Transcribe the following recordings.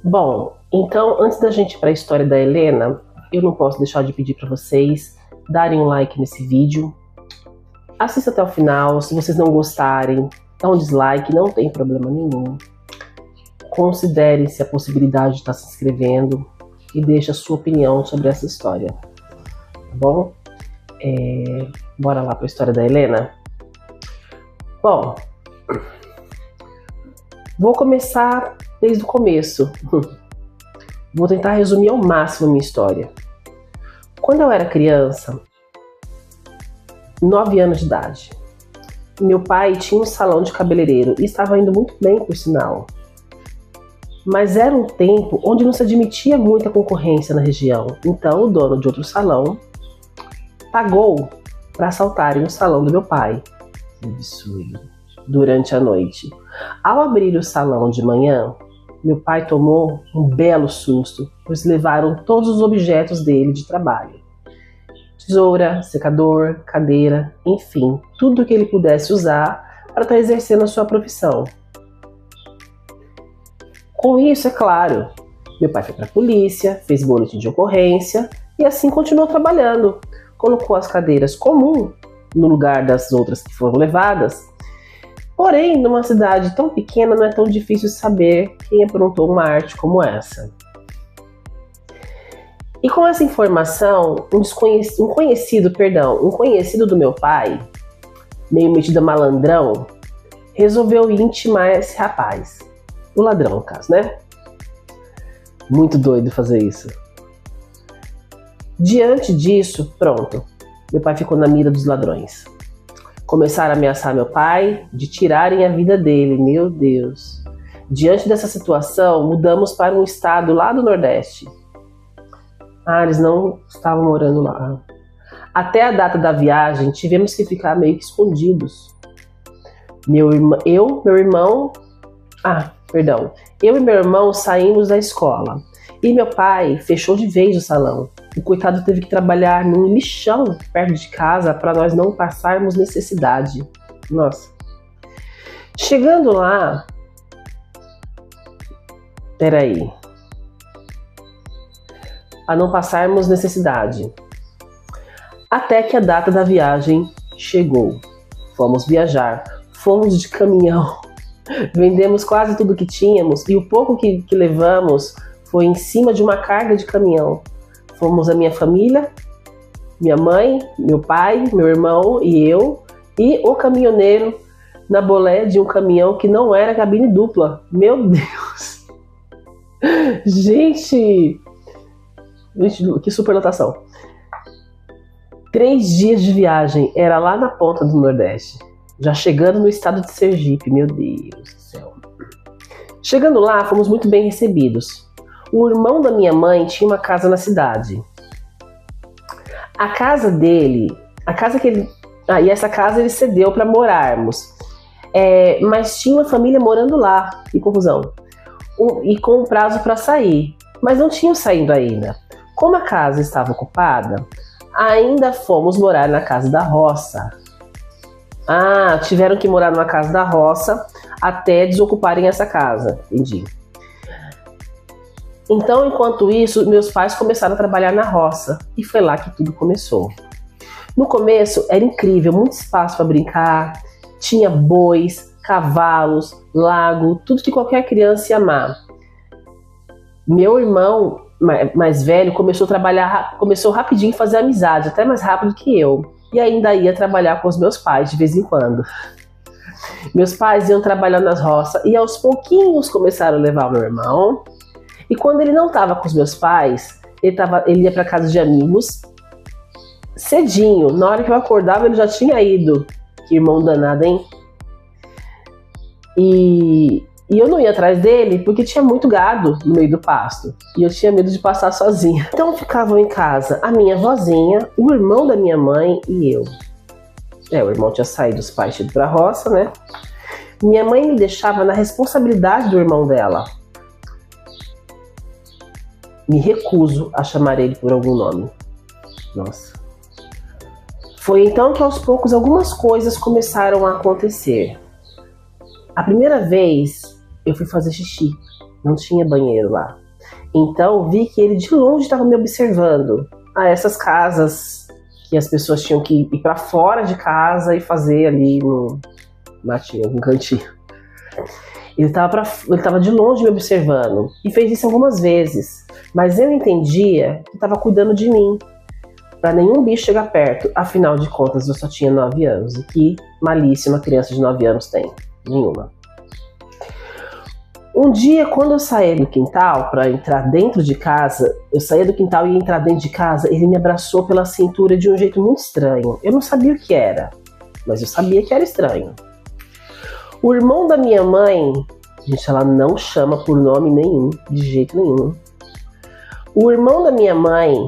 Bom, então antes da gente ir para a história da Helena, eu não posso deixar de pedir para vocês darem um like nesse vídeo. Assista até o final. Se vocês não gostarem, dá um dislike, não tem problema nenhum. Considere-se a possibilidade de estar se inscrevendo e deixe a sua opinião sobre essa história, tá bom? Bora lá para a história da Helena? Bom, vou começar desde o começo. Vou tentar resumir ao máximo a minha história. Quando eu era criança, 9 anos de idade, meu pai tinha um salão de cabeleireiro e estava indo muito bem, por sinal. Mas era um tempo onde não se admitia muita concorrência na região. Então o dono de outro salão pagou para assaltarem o salão do meu pai. Que absurdo. Durante a noite. Ao abrir o salão de manhã, meu pai tomou um belo susto, pois levaram todos os objetos dele de trabalho. Tesoura, secador, cadeira, enfim, tudo que ele pudesse usar para estar exercendo a sua profissão. Com isso, é claro, meu pai foi para a polícia, fez boletim de ocorrência e assim continuou trabalhando. Colocou as cadeiras comuns no lugar das outras que foram levadas. Porém, numa cidade tão pequena, não é tão difícil saber quem aprontou uma arte como essa. E com essa informação, um conhecido do meu pai, meio metido a malandrão, resolveu intimar esse rapaz. O ladrão, no caso, né? Muito doido fazer isso. Diante disso, pronto. Meu pai ficou na mira dos ladrões. Começaram a ameaçar meu pai de tirarem a vida dele. Meu Deus. Diante dessa situação, mudamos para um estado lá do Nordeste. Eles não estavam morando lá. Até a data da viagem, tivemos que ficar meio que escondidos. Eu e meu irmão saímos da escola. E meu pai fechou de vez o salão. O coitado teve que trabalhar num lixão perto de casa para nós não passarmos necessidade. Nossa. Chegando lá... Para não passarmos necessidade. Até que a data da viagem chegou. Fomos viajar. Fomos de caminhão. Vendemos quase tudo que tínhamos e o pouco que levamos foi em cima de uma carga de caminhão. Fomos a minha família, minha mãe, meu pai, meu irmão e eu, e o caminhoneiro na bolé de um caminhão que não era cabine dupla. Meu Deus! Gente, que superlotação. 3 dias de viagem, era lá na ponta do Nordeste. Já chegando no estado de Sergipe, meu Deus do céu. Chegando lá, fomos muito bem recebidos. O irmão da minha mãe tinha uma casa na cidade. E essa casa ele cedeu para morarmos. Mas tinha uma família morando lá, que confusão. E com um prazo para sair. Mas não tinham saído ainda. Como a casa estava ocupada, ainda fomos morar na casa da roça. Tiveram que morar numa casa da roça até desocuparem essa casa. Entendi. Então, enquanto isso, meus pais começaram a trabalhar na roça. E foi lá que tudo começou. No começo, era incrível. Muito espaço para brincar. Tinha bois, cavalos, lago. Tudo que qualquer criança ia amar. Meu irmão mais velho começou rapidinho a fazer amizade. Até mais rápido que eu. E ainda ia trabalhar com os meus pais de vez em quando. Meus pais iam trabalhar nas roças e aos pouquinhos começaram a levar o meu irmão. E quando ele não estava com os meus pais, ele ia para casa de amigos cedinho. Na hora que eu acordava, ele já tinha ido. Que irmão danado, hein? E eu não ia atrás dele porque tinha muito gado no meio do pasto. E eu tinha medo de passar sozinha. Então ficavam em casa a minha vozinha, o irmão da minha mãe e eu. O irmão tinha saído, os pais tinham ido pra roça, né? Minha mãe me deixava na responsabilidade do irmão dela. Me recuso a chamar ele por algum nome. Nossa. Foi então que aos poucos algumas coisas começaram a acontecer. A primeira vez eu fui fazer xixi não tinha banheiro lá. Então vi que ele de longe estava me observando. Essas casas que as pessoas tinham que ir para fora de casa e fazer ali no matinho, um cantinho. Ele estava de longe me observando e fez isso algumas vezes, mas eu entendia que estava cuidando de mim, para nenhum bicho chegar perto. Afinal de contas, eu só tinha 9 anos. E que malícia uma criança de 9 anos tem? Nenhuma. Um dia, quando eu saí do quintal para entrar dentro de casa, eu saía do quintal e ia entrar dentro de casa, ele me abraçou pela cintura de um jeito muito estranho. Eu não sabia o que era, mas eu sabia que era estranho. O irmão da minha mãe, gente, ela não chama por nome nenhum, de jeito nenhum. O irmão da minha mãe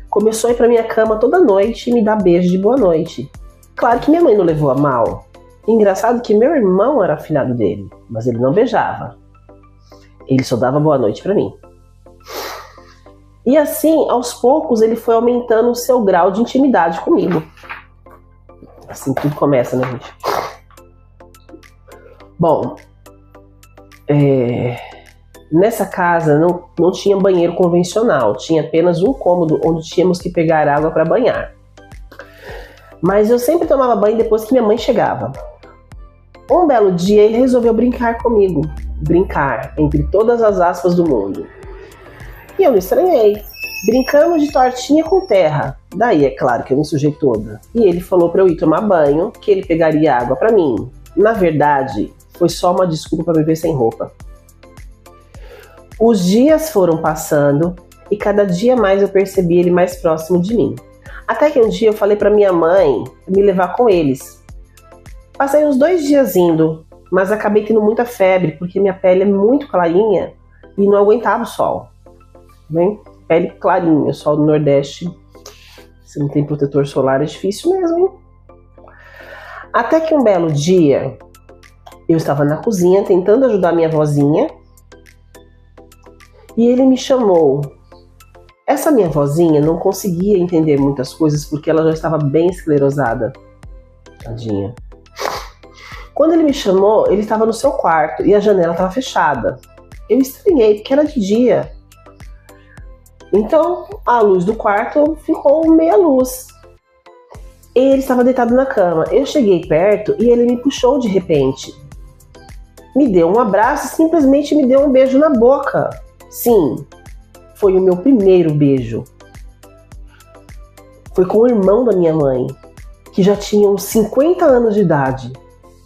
começou a ir pra minha cama toda noite e me dar beijo de boa noite. Claro que minha mãe não levou a mal. Engraçado que meu irmão era afilhado dele, mas ele não beijava. Ele só dava boa noite pra mim. E assim, aos poucos, ele foi aumentando o seu grau de intimidade comigo. Assim tudo começa, né, gente? Bom, nessa casa não tinha banheiro convencional, tinha apenas um cômodo onde tínhamos que pegar água para banhar. Mas eu sempre tomava banho depois que minha mãe chegava. Um belo dia ele resolveu brincar comigo. Brincar, entre todas as aspas do mundo. E eu não estranhei. Brincamos de tortinha com terra. Daí é claro que eu me sujei toda. E ele falou para eu ir tomar banho, que ele pegaria água para mim. Na verdade, foi só uma desculpa para me ver sem roupa. Os dias foram passando e cada dia mais eu percebi ele mais próximo de mim. Até que um dia eu falei para minha mãe me levar com eles. Passei uns 2 dias indo, mas acabei tendo muita febre porque minha pele é muito clarinha e não aguentava o sol. Bem, pele clarinha, o sol do Nordeste, se não tem protetor solar é difícil mesmo, hein? Até que um belo dia eu estava na cozinha tentando ajudar minha vozinha e ele me chamou. Essa minha vozinha não conseguia entender muitas coisas porque ela já estava bem esclerosada. Tadinha. Quando ele me chamou, ele estava no seu quarto e a janela estava fechada. Eu estranhei porque era de dia. Então a luz do quarto ficou meia luz. Ele estava deitado na cama. Eu cheguei perto e ele me puxou de repente. Me deu um abraço e simplesmente me deu um beijo na boca. Sim, foi o meu primeiro beijo. Foi com o irmão da minha mãe, que já tinha uns 50 anos de idade.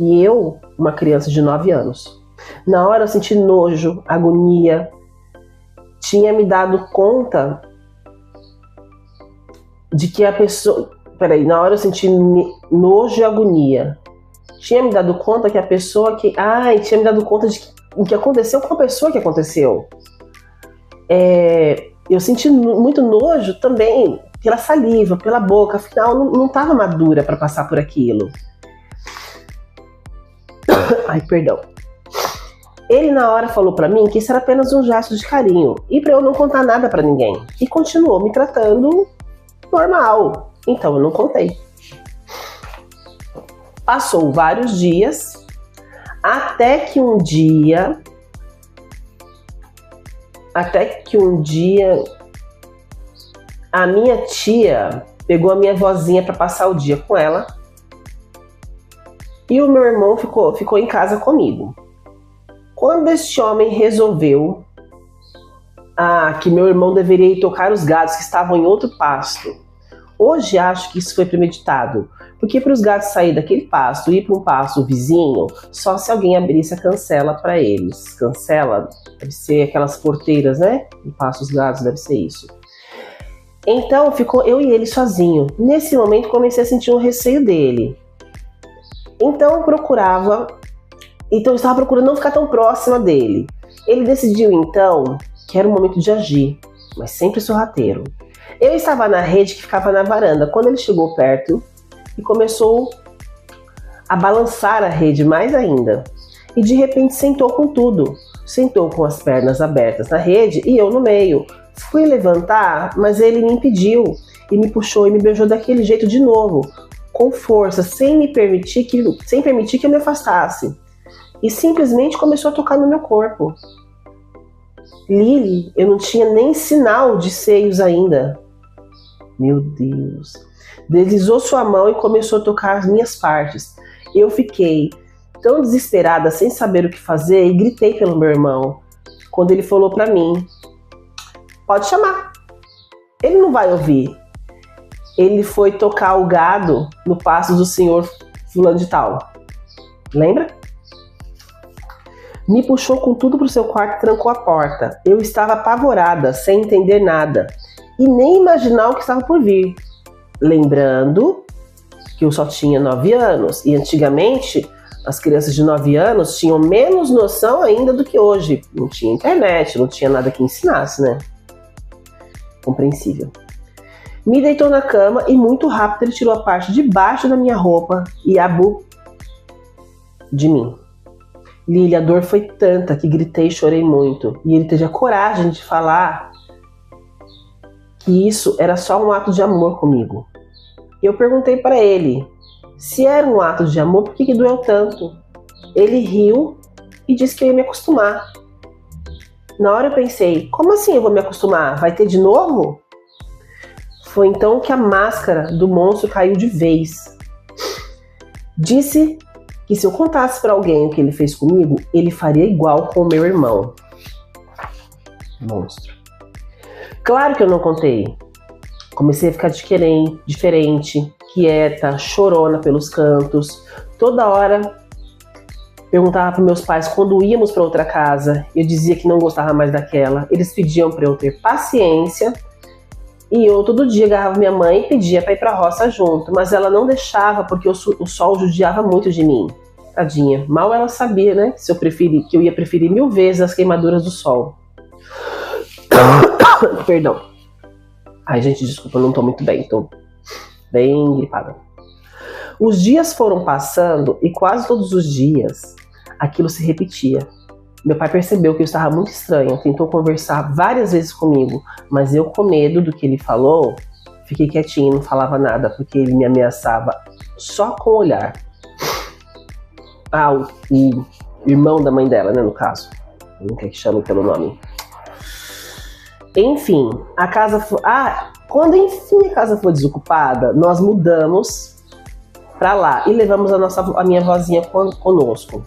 E eu, uma criança de 9 anos. Na hora eu senti nojo, agonia. Tinha me dado conta de que a pessoa... na hora eu senti nojo e agonia. Tinha me dado conta que a pessoa que... tinha me dado conta de o que aconteceu com a pessoa que aconteceu. Eu senti muito nojo também pela saliva, pela boca. Afinal, não estava madura para passar por aquilo. Ai, perdão. Ele na hora falou para mim que isso era apenas um gesto de carinho e para eu não contar nada para ninguém. E continuou me tratando normal. Então eu não contei. Passou vários dias, até que um dia a minha tia pegou a minha vozinha para passar o dia com ela e o meu irmão ficou em casa comigo. Quando este homem resolveu que meu irmão deveria ir tocar os gatos que estavam em outro pasto, hoje acho que isso foi premeditado, porque para os gatos sair daquele pasto e ir para um pasto vizinho, só se alguém abrisse a cancela para eles. Cancela deve ser aquelas porteiras, né? E pasto dos gatos deve ser isso. Então ficou eu e ele sozinho. Nesse momento comecei a sentir um receio dele. Então eu estava procurando não ficar tão próxima dele. Ele decidiu então que era o momento de agir, mas sempre sorrateiro. Eu estava na rede que ficava na varanda quando ele chegou perto e começou a balançar a rede mais ainda. E de repente sentou com tudo. Sentou com as pernas abertas na rede e eu no meio. Fui levantar, mas ele me impediu e me puxou e me beijou daquele jeito de novo, com força, sem permitir que eu me afastasse. E simplesmente começou a tocar no meu corpo. Lily, eu não tinha nem sinal de seios ainda. Meu Deus. Deslizou sua mão e começou a tocar as minhas partes. Eu fiquei tão desesperada, sem saber o que fazer, e gritei pelo meu irmão. Quando ele falou pra mim, pode chamar. Ele não vai ouvir. Ele foi tocar o gado no pasto do senhor fulano de tal. Lembra? Me puxou com tudo pro seu quarto e trancou a porta. Eu estava apavorada, sem entender nada. E nem imaginar o que estava por vir. Lembrando que eu só tinha 9 anos. E antigamente, as crianças de 9 anos tinham menos noção ainda do que hoje. Não tinha internet, não tinha nada que ensinasse, né? Compreensível. Me deitou na cama e muito rápido ele tirou a parte de baixo da minha roupa e abriu de mim. Lily, a dor foi tanta que gritei e chorei muito. E ele teve a coragem de falar que isso era só um ato de amor comigo. Eu perguntei para ele se era um ato de amor, por que doeu tanto? Ele riu e disse que eu ia me acostumar. Na hora eu pensei, como assim eu vou me acostumar? Vai ter de novo? Foi então que a máscara do monstro caiu de vez. Disse que se eu contasse para alguém o que ele fez comigo, ele faria igual com o meu irmão. Monstro. Claro que eu não contei. Comecei a ficar diferente, quieta, chorona pelos cantos. Toda hora perguntava para meus pais quando íamos para outra casa. Eu dizia que não gostava mais daquela. Eles pediam para eu ter paciência. E eu todo dia agarrava minha mãe e pedia para ir para a roça junto. Mas ela não deixava porque o sol judiava muito de mim. Tadinha. Mal ela sabia, né? Que eu ia preferir 1000 vezes as queimaduras do sol. Perdão. Ai, gente, desculpa, eu não tô muito bem. Tô bem gripada. Os dias foram passando e quase todos os dias aquilo se repetia. Meu pai percebeu que eu estava muito estranha, tentou conversar várias vezes comigo, mas eu, com medo do que ele falou, fiquei quietinha e não falava nada, porque ele me ameaçava só com o olhar. O irmão da mãe dela, né, no caso. Não quer que chame pelo nome. Enfim, a casa foi... quando enfim a casa foi desocupada, nós mudamos pra lá e levamos a minha vozinha conosco.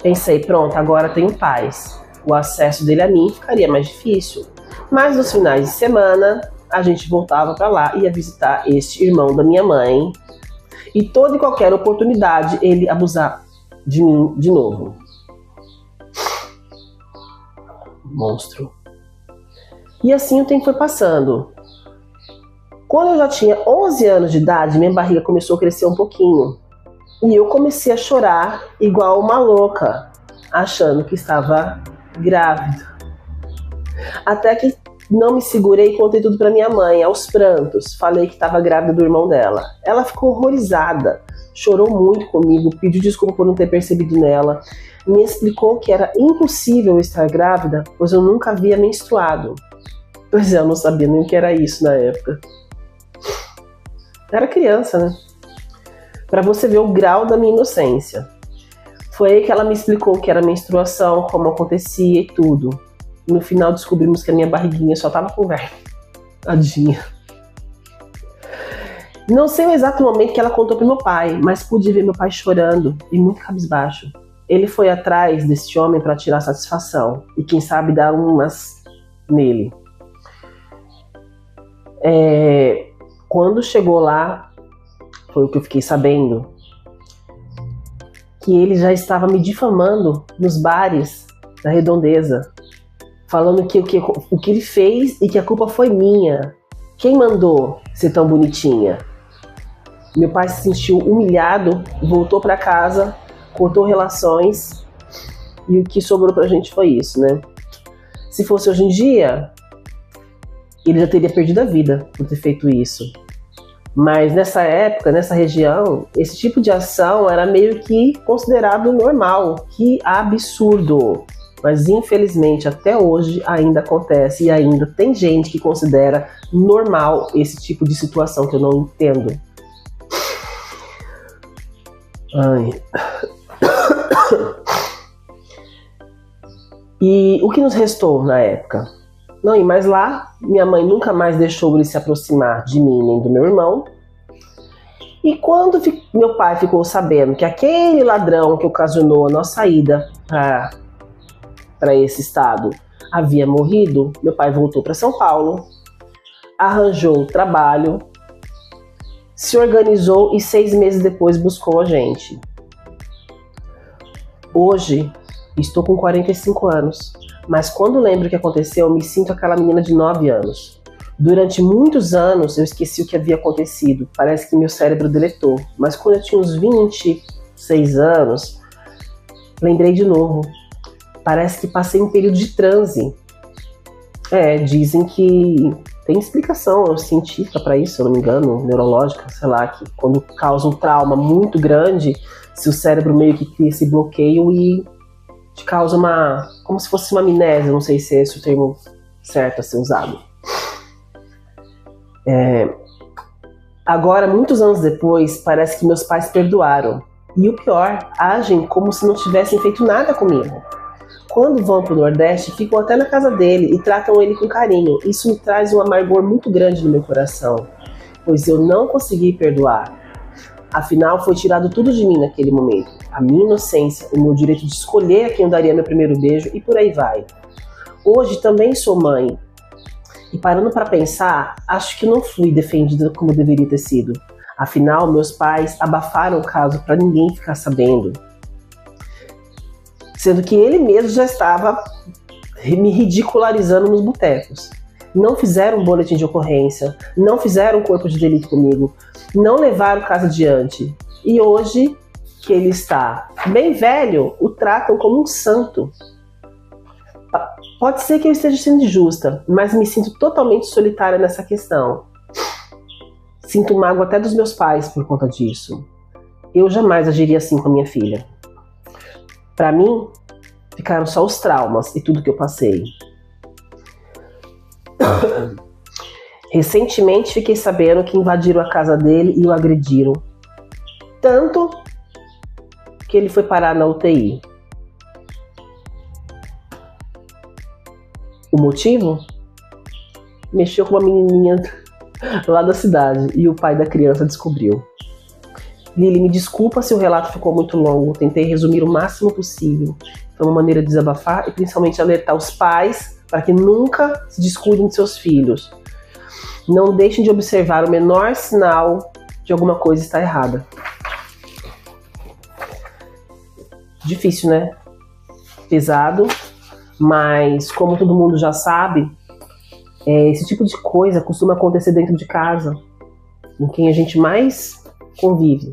Pensei, pronto, agora tenho paz. O acesso dele a mim ficaria mais difícil. Mas nos finais de semana, a gente voltava pra lá e ia visitar este irmão da minha mãe. E toda e qualquer oportunidade, ele abusar de mim de novo. Monstro. E assim o tempo foi passando. Quando eu já tinha 11 anos de idade, minha barriga começou a crescer um pouquinho. E eu comecei a chorar igual uma louca, achando que estava grávida. Até que não me segurei e contei tudo para minha mãe, aos prantos. Falei que estava grávida do irmão dela. Ela ficou horrorizada, chorou muito comigo, pediu desculpa por não ter percebido nela. Me explicou que era impossível eu estar grávida, pois eu nunca havia menstruado. Pois é, eu não sabia nem o que era isso na época. Era criança, né? Pra você ver o grau da minha inocência. Foi aí que ela me explicou o que era menstruação, como acontecia e tudo. No final descobrimos que a minha barriguinha só tava com verme. Tadinha. Não sei o exato momento que ela contou pro meu pai, mas pude ver meu pai chorando e muito cabisbaixo. Ele foi atrás desse homem para tirar satisfação e quem sabe dar umas nele. Quando chegou lá, foi o que eu fiquei sabendo, que ele já estava me difamando nos bares da redondeza, falando que o que ele fez e que a culpa foi minha. Quem mandou ser tão bonitinha? Meu pai se sentiu humilhado, voltou para casa, cortou relações e o que sobrou pra gente foi isso, né? Se fosse hoje em dia, ele já teria perdido a vida por ter feito isso. Mas nessa época, nessa região, esse tipo de ação era meio que considerado normal. Que absurdo! Mas infelizmente até hoje ainda acontece e ainda tem gente que considera normal esse tipo de situação que eu não entendo. E o que nos restou na época? Não ir mais lá. Minha mãe nunca mais deixou ele se aproximar de mim nem do meu irmão. E quando meu pai ficou sabendo que aquele ladrão que ocasionou a nossa ida para esse estado havia morrido, meu pai voltou para São Paulo, arranjou trabalho, se organizou e 6 meses depois buscou a gente. Hoje, estou com 45 anos, mas quando lembro o que aconteceu, eu me sinto aquela menina de 9 anos. Durante muitos anos, eu esqueci o que havia acontecido. Parece que meu cérebro deletou. Mas quando eu tinha uns 26 anos, lembrei de novo. Parece que passei um período de transe. Dizem que tem explicação científica para isso, se eu não me engano, neurológica, sei lá, que quando causa um trauma muito grande, se o cérebro meio que cria esse bloqueio e te causa como se fosse uma amnésia, não sei se é esse o termo certo a ser usado. Agora, muitos anos depois, parece que meus pais perdoaram. E o pior, agem como se não tivessem feito nada comigo. Quando vão para o Nordeste, ficam até na casa dele e tratam ele com carinho. Isso me traz um amargor muito grande no meu coração, pois eu não consegui perdoar. Afinal, foi tirado tudo de mim naquele momento. A minha inocência, o meu direito de escolher a quem eu daria meu primeiro beijo e por aí vai. Hoje também sou mãe. E parando para pensar, acho que não fui defendida como deveria ter sido. Afinal, meus pais abafaram o caso para ninguém ficar sabendo. Sendo que ele mesmo já estava me ridicularizando nos botecos. Não fizeram um boletim de ocorrência, não fizeram um corpo de delito comigo, não levaram o caso adiante. E hoje, que ele está bem velho, o tratam como um santo. Pode ser que eu esteja sendo injusta, mas me sinto totalmente solitária nessa questão. Sinto mágoa até dos meus pais por conta disso. Eu jamais agiria assim com a minha filha. Para mim, ficaram só os traumas e tudo que eu passei. Recentemente fiquei sabendo que invadiram a casa dele e o agrediram. Tanto que ele foi parar na UTI. O motivo? Mexeu com uma menininha lá da cidade e o pai da criança descobriu. Lili, me desculpa se o relato ficou muito longo. Tentei resumir o máximo possível. Foi uma maneira de desabafar e principalmente alertar os pais para que nunca se descuidem de seus filhos. Não deixem de observar o menor sinal de alguma coisa estar errada. Difícil, né? Pesado, mas como todo mundo já sabe, esse tipo de coisa costuma acontecer dentro de casa, com quem a gente mais convive.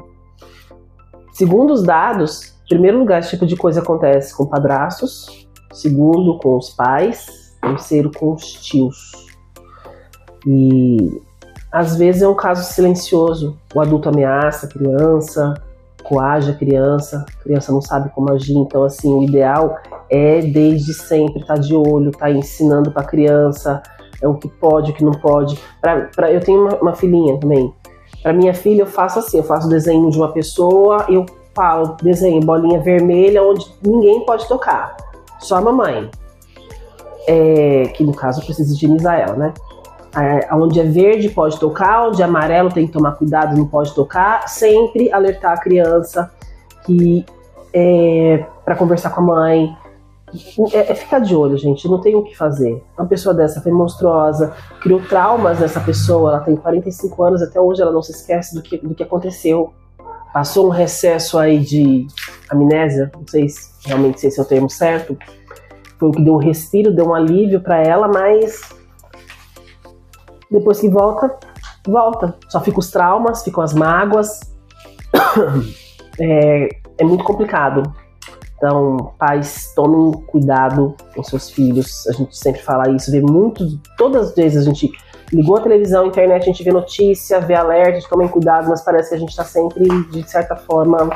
Segundo os dados, em primeiro lugar, esse tipo de coisa acontece com padrastos, segundo, com os pais, terceiro, com os tios. E às vezes é um caso silencioso. O adulto ameaça a criança, coage a criança não sabe como agir. Então, assim, o ideal é desde sempre estar de olho, estar ensinando para a criança o que pode, o que não pode. Eu tenho uma filhinha também. Para minha filha eu faço assim, eu faço desenho de uma pessoa, eu falo, desenho bolinha vermelha onde ninguém pode tocar, só a mamãe. Que no caso precisa higienizar ela, né? Onde é verde pode tocar, onde é amarelo tem que tomar cuidado, não pode tocar. Sempre alertar a criança que para conversar com a mãe. Ficar de olho, gente, não tem o que fazer. Uma pessoa dessa foi monstruosa, criou traumas nessa pessoa, ela tem 45 anos, até hoje ela não se esquece do que aconteceu. Passou um recesso aí de amnésia, não sei se realmente se esse é o termo certo. Foi o que deu um respiro, deu um alívio para ela, mas depois que volta. Só ficam os traumas, ficam as mágoas. É muito complicado. Então, pais, tomem cuidado com seus filhos. A gente sempre fala isso, todas as vezes a gente ligou a televisão, a internet, a gente vê notícia, vê alerta, a gente toma cuidado, mas parece que a gente está sempre, de certa forma,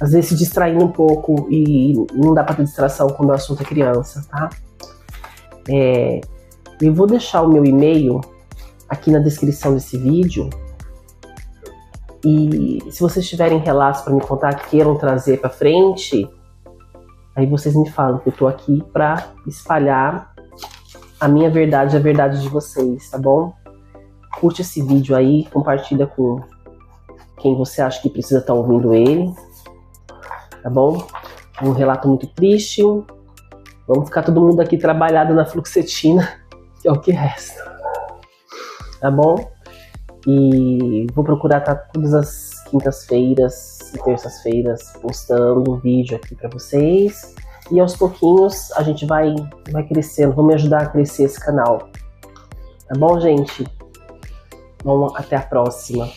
às vezes se distraindo um pouco e não dá para ter distração quando o assunto é criança, tá? Eu vou deixar o meu e-mail aqui na descrição desse vídeo. E se vocês tiverem relatos para me contar que queiram trazer para frente, Aí vocês me falam que eu tô aqui pra espalhar a minha verdade e a verdade de vocês, tá bom? Curte esse vídeo aí, compartilha com quem você acha que precisa estar ouvindo ele, tá bom? Um relato muito triste. Vamos ficar todo mundo aqui trabalhado na fluoxetina, que é o que resta, tá bom? E vou procurar estar todas as quintas-feiras e terças-feiras postando um vídeo aqui para vocês. E aos pouquinhos a gente vai crescendo, vou me ajudar a crescer esse canal. Tá bom, gente? Vamos até a próxima.